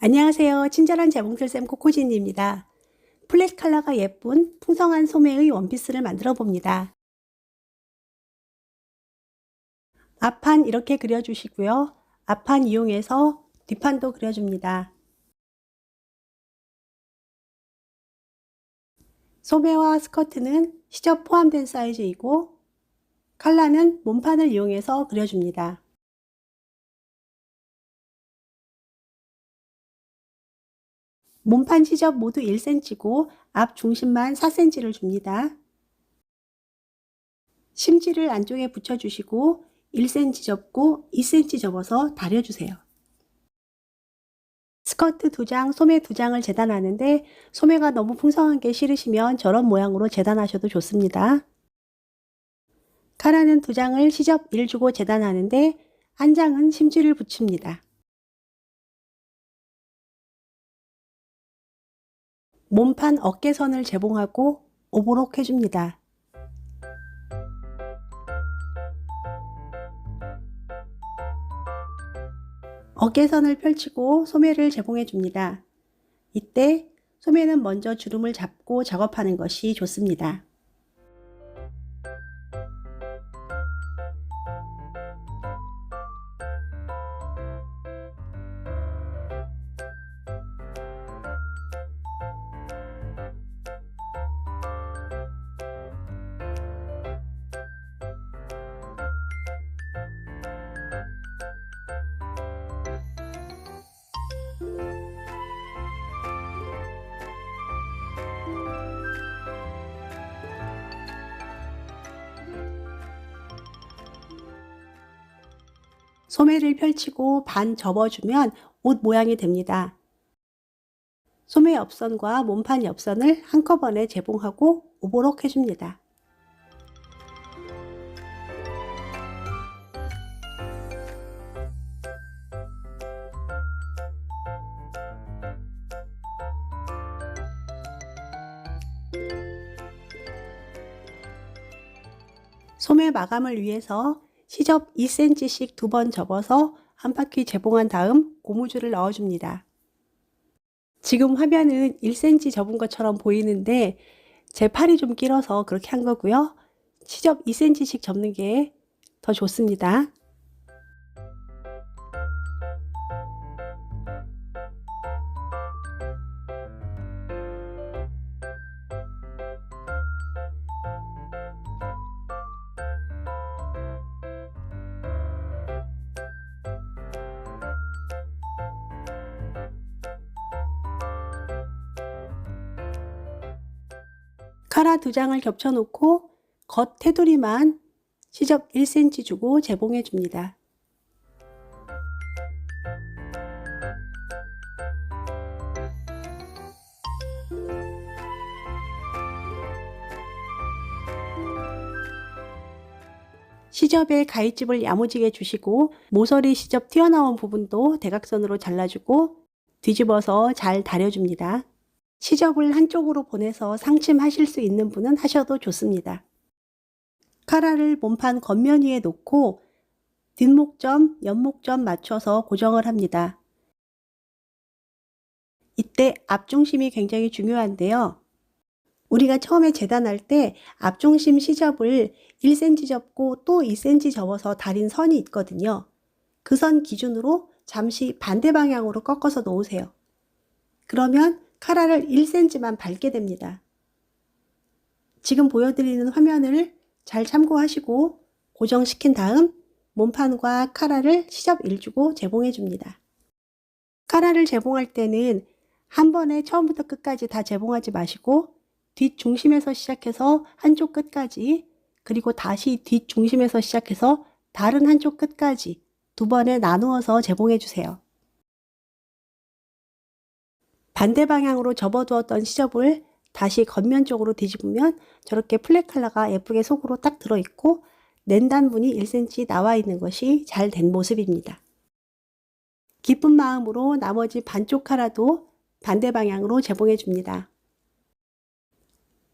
안녕하세요. 친절한 재봉틀쌤 코코진입니다. 플랫 컬러가 예쁜 풍성한 소매의 원피스를 만들어 봅니다. 앞판 이렇게 그려주시고요. 앞판 이용해서 뒷판도 그려줍니다. 소매와 스커트는 시접 포함된 사이즈이고 컬러는 몸판을 이용해서 그려줍니다. 몸판 시접 모두 1cm고 앞 중심만 4cm를 줍니다. 심지를 안쪽에 붙여주시고 1cm 접고 2cm 접어서 다려주세요. 스커트 2장, 소매 2장을 재단하는데 소매가 너무 풍성한 게 싫으시면 저런 모양으로 재단하셔도 좋습니다. 카라는 2장을 시접 1 주고 재단하는데 한 장은 심지를 붙입니다. 몸판 어깨선을 재봉하고 오버록 해줍니다. 어깨선을 펼치고 소매를 재봉해 줍니다. 이때 소매는 먼저 주름을 잡고 작업하는 것이 좋습니다. 소매를 펼치고 반 접어주면 옷 모양이 됩니다. 소매 옆선과 몸판 옆선을 한꺼번에 재봉하고 오버록 해줍니다. 소매 마감을 위해서 시접 2cm씩 2번 접어서 한 바퀴 재봉한 다음 고무줄을 넣어줍니다. 지금 화면은 1cm 접은 것처럼 보이는데 제 팔이 좀 길어서 그렇게 한 거고요. 시접 2cm씩 접는 게 더 좋습니다. 카라 2장을 겹쳐 놓고 겉 테두리만 시접 1cm 주고 재봉해 줍니다. 시접에 가위집을 야무지게 주시고 모서리 시접 튀어나온 부분도 대각선으로 잘라주고 뒤집어서 잘 다려줍니다. 시접을 한쪽으로 보내서 상침하실 수 있는 분은 하셔도 좋습니다. 카라를 몸판 겉면 위에 놓고 뒷목점, 옆목점 맞춰서 고정을 합니다. 이때 앞중심이 굉장히 중요한데요. 우리가 처음에 재단할 때 앞중심 시접을 1cm 접고 또 2cm 접어서 다린 선이 있거든요. 그 선 기준으로 잠시 반대 방향으로 꺾어서 놓으세요. 그러면 카라를 1cm만 밟게 됩니다. 지금 보여드리는 화면을 잘 참고하시고 고정시킨 다음 몸판과 카라를 시접 1 주고 재봉해 줍니다. 카라를 재봉할 때는 한 번에 처음부터 끝까지 다 재봉하지 마시고 뒷중심에서 시작해서 한쪽 끝까지, 그리고 다시 뒷중심에서 시작해서 다른 한쪽 끝까지 2번에 나누어서 재봉해 주세요. 반대 방향으로 접어두었던 시접을 다시 겉면 쪽으로 뒤집으면 저렇게 플랫 컬러가 예쁘게 속으로 딱 들어있고 낸단분이 1cm 나와 있는 것이 잘 된 모습입니다. 기쁜 마음으로 나머지 반쪽 카라도 반대 방향으로 재봉해 줍니다.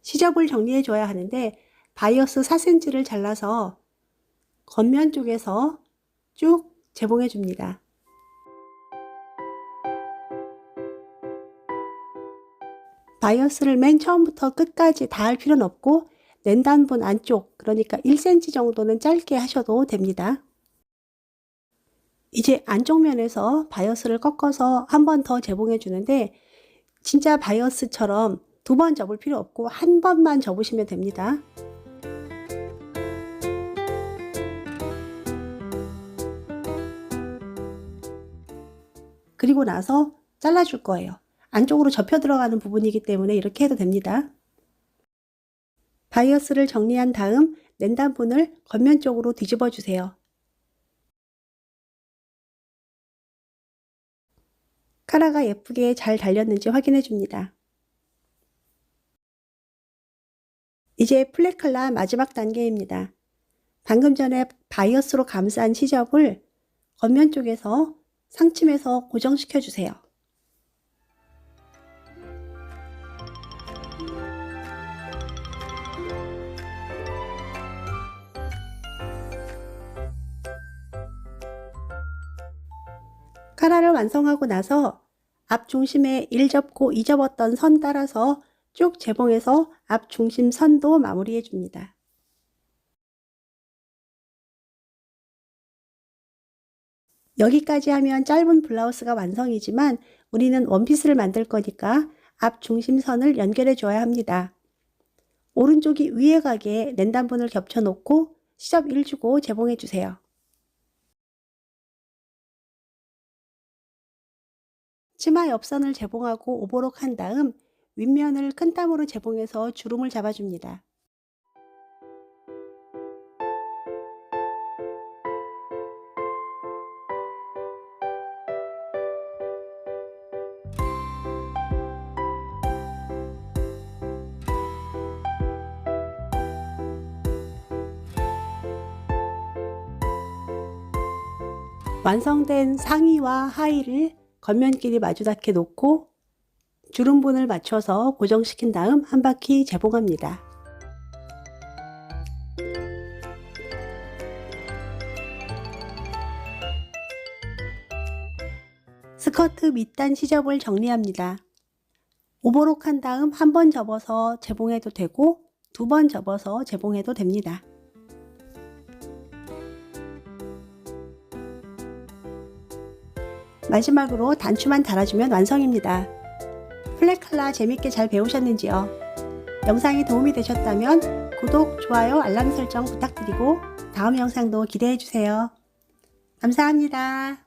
시접을 정리해 줘야 하는데 바이어스 4cm를 잘라서 겉면 쪽에서 쭉 재봉해 줍니다. 바이어스를 맨 처음부터 끝까지 다 할 필요는 없고 낸단분 안쪽, 그러니까 1cm 정도는 짧게 하셔도 됩니다. 이제 안쪽 면에서 바이어스를 꺾어서 한 번 더 재봉해 주는데 진짜 바이어스처럼 2번 접을 필요 없고 한 번만 접으시면 됩니다. 그리고 나서 잘라줄 거예요. 안쪽으로 접혀 들어가는 부분이기 때문에 이렇게 해도 됩니다. 바이어스를 정리한 다음 낸단분을 겉면 쪽으로 뒤집어 주세요. 카라가 예쁘게 잘 달렸는지 확인해 줍니다. 이제 플랫칼라 마지막 단계입니다. 방금 전에 바이어스로 감싼 시접을 겉면 쪽에서 상침해서 고정시켜 주세요. 카라를 완성하고 나서 앞 중심에 1접고 2접었던 선 따라서 쭉 재봉해서 앞 중심 선도 마무리해 줍니다. 여기까지 하면 짧은 블라우스가 완성이지만 우리는 원피스를 만들 거니까 앞 중심선을 연결해 줘야 합니다. 오른쪽이 위에 가게 낸단분을 겹쳐 놓고 시접 1 주고 재봉해 주세요. 치마 옆선을 재봉하고 오버록 한 다음 윗면을 큰 땀으로 재봉해서 주름을 잡아줍니다. 완성된 상의와 하의를 겉면끼리 마주 닿게 놓고 주름분을 맞춰서 고정시킨 다음 한 바퀴 재봉합니다. 스커트 밑단 시접을 정리합니다. 오버록 한 다음 한 번 접어서 재봉해도 되고 2번 접어서 재봉해도 됩니다. 마지막으로 단추만 달아주면 완성입니다. 플랫칼라 재밌게 잘 배우셨는지요? 영상이 도움이 되셨다면 구독, 좋아요, 알람 설정 부탁드리고 다음 영상도 기대해주세요. 감사합니다.